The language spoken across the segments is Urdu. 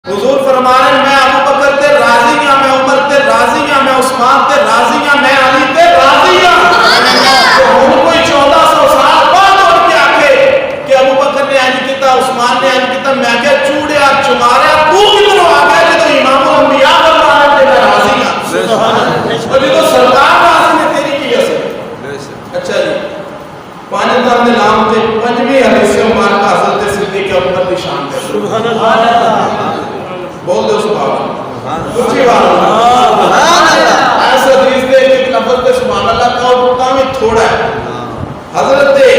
حضور فرما رہے ہیں میں ابو بکر تے راضی ہاں، میں عمر تے راضی ہاں، میں عثمان تے راضی ہاں، میں علی تے راضی ہاں۔ تو ہن کوئی 1400 سال بعد اٹھ کے آکھے کہ ابو بکر نے انج کیتا، عثمان نے انج کیتا، میں کہ چوڑیا چماریا تو کدھروں آ گیا جدوں امام الانبیاء فرما رہے تے میں راضی ہاں۔ سبحان اللہ۔ اور جدوں سرکار راضی نے تیری کی اثر۔ اچھا جی، پانچ دم دے نام تے پنجویں حدیث مبارکہ حضرت صدیق اکبر دی شان ہے۔ سبحان اللہ۔ بول دو سبحان اللہ۔ دوسری بات سبحان اللہ۔ ایسا حدیث دے ایک لفظ دے سبحان اللہ کا اٹھتا میں تھوڑا ہے حضرت دے،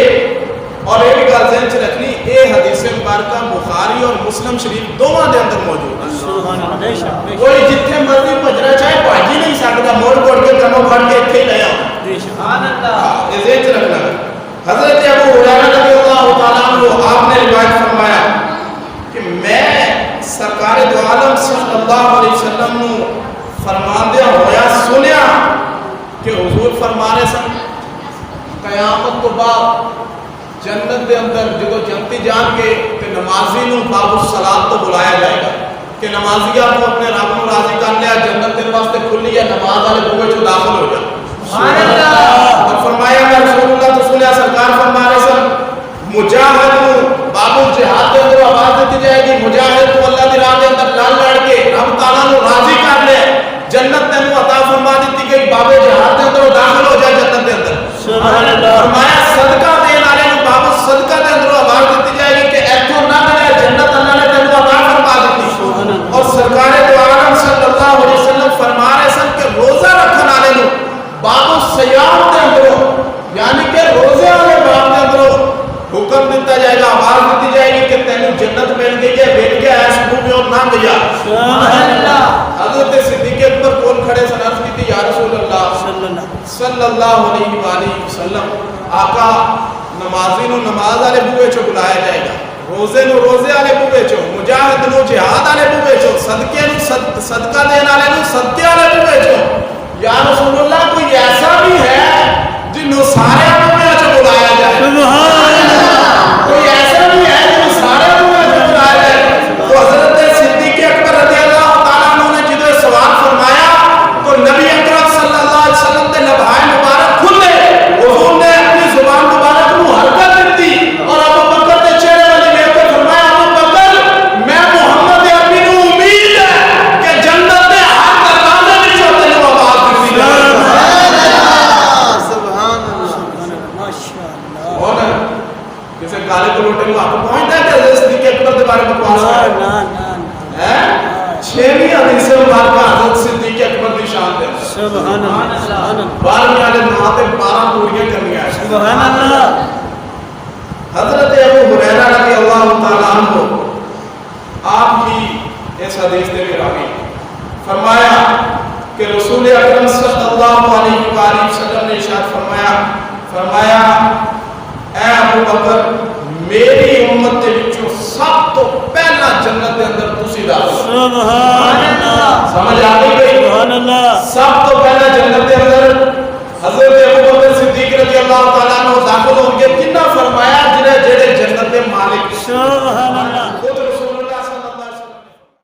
اور ایک گل ذہن چ رکھنی، اے حدیث مبارکہ بخاری اور مسلم شریف دونوں دے اندر موجود ہے۔ سبحان اللہ۔ کوئی جتھے مرضی بھجنا چاہے بھج ہی نہیں سکتا، موڑ موڑ کے کنوں پھڑ کے اتھے ہی لے آؤ۔ سبحان اللہ۔ یہ ذہن چ رکھنا ہے۔ حضرت ابو ہریرہ رضی اللہ تعالیٰ عنہ آپ نے روایت فرمایا کہ میں سرکار دو عالم صلی اللہ علیہ وسلم نو فرماندیا ہویا سنیا کہ حضور فرما رہے سن قیامت تو بعد جنت دے اندر جدو جنتی جان کے کہ نمازی نو باب الصلاۃ تو بلایا جائے گا کہ نمازیہ کو اپنے رب نو راضی کر لیا، جنت تیرے واسطے کھلی ہے، نماز والے بوئے چو داخل ہو جا۔ سبحان اللہ۔ اور فرمایا میں رسول اللہ تو سنیا سرکار فرما رہے سن مجاہد نو باب الجہاد دے اندر آواز دیتی جائے گی، مجاہد تو اللہ دی راہ دے اندر لڑ لڑ کے رب تعالیٰ نو راضی کر لے، جنت تینوں عطا فرما دیتی گئی، باب جہاد دے اندر داخل ہو جائے جنت دے اندر۔ سبحان اللہ۔ فرمایا صدقہ دین والے نو باب صدقہ دے اندر آواز دیتی جائے گی کہ ایتھوں نہ ملے، جنت اللہ نے تینوں عطا فرما دیتی۔ اور سرکار دو عالم صلی اللہ علیہ وسلم فرما رہے سن کہ روزہ رکھن والے نو باب الصیام دے اندر، یعنی کہ روزے والے باب دے اندر حکم دیتا جائے گا، آواز دیتی جائے گی کہ تینوں جنت مل گئی ہے، بیٹھ گیا ایس منہ میں اور نہ گیا۔ سبحان اللہ۔ حضرت صدیق اکبر کون کھڑے سن، عرض کی تھی یا رسول اللہ صلی اللہ علیہ وآلہ وسلم، آقا نمازی نو نماز والے بوئے چو بلایا جائے گا، روزے نو روزے والے بوئے چو، مجاہد نو جہاد والے بوئے چو، صدقے نو صدقہ دین والے نو صدقے والے بوئے چو۔ یا رسول اللہ کوئی ایسا بھی ہے جنہوں سارے بوئے چو بلایا جائے؟ سبحان اللہ۔ کوئی ایسا بھی ہے جنہوں سارے بوئے چو بلایا جائے؟ تو حضرت صدیق اکبر رضی اللہ تعالیٰ عنہ نے جدو سوال فرمایا تو نبی اکرم صلی اللہ علیہ وسلم نے لبھائے مبارک کھلے، حضور نے اپنی زبان مبارک کو حرکت دیتی اور ابو بکر کے چہرے والی لے کر فرمایا ابو بکر میں محمد عربی نو امید ہے کہ جنت میں ہر دروازے میں چوتے نو آواز دیتی جائے۔ سبحان اللہ۔ ماشاءاللہ۔ اور کسی کالے کو لوٹے کو آپ کو پہنچتا ہے کہ حضرت صدیق اکبر کے بارے میں بکواس ہے؟ چھویں حدیث مبارکہ حضرت صدیق اکبر کی شان ہے۔ سبحان اللہ۔ 12 والے نواتے 12 پوریاں کرنی آئے۔ سبحان اللہ۔ حضرت ابو ہریرہ رضی اللہ تعالیٰ عنہ آپ کی اس حدیث نے بھی راوی فرمایا کہ رسول اکرم صلی اللہ علیہ وآلہ وسلم نے ارشاد فرمایا اے ابو بکر میری امت دے وچوں سب تو پہلا جنت دے اندر تسی داخل۔ سبحان اللہ۔ سمجھ آ گئی؟ سبحان اللہ۔ سب تو پہلا جنت دے اندر حضرت ابو بکر صدیق رضی اللہ تعالیٰ عنہ داخل ہوں گے۔ کنا فرمایا جنہیں جڑے جنت دے مالک۔ سبحان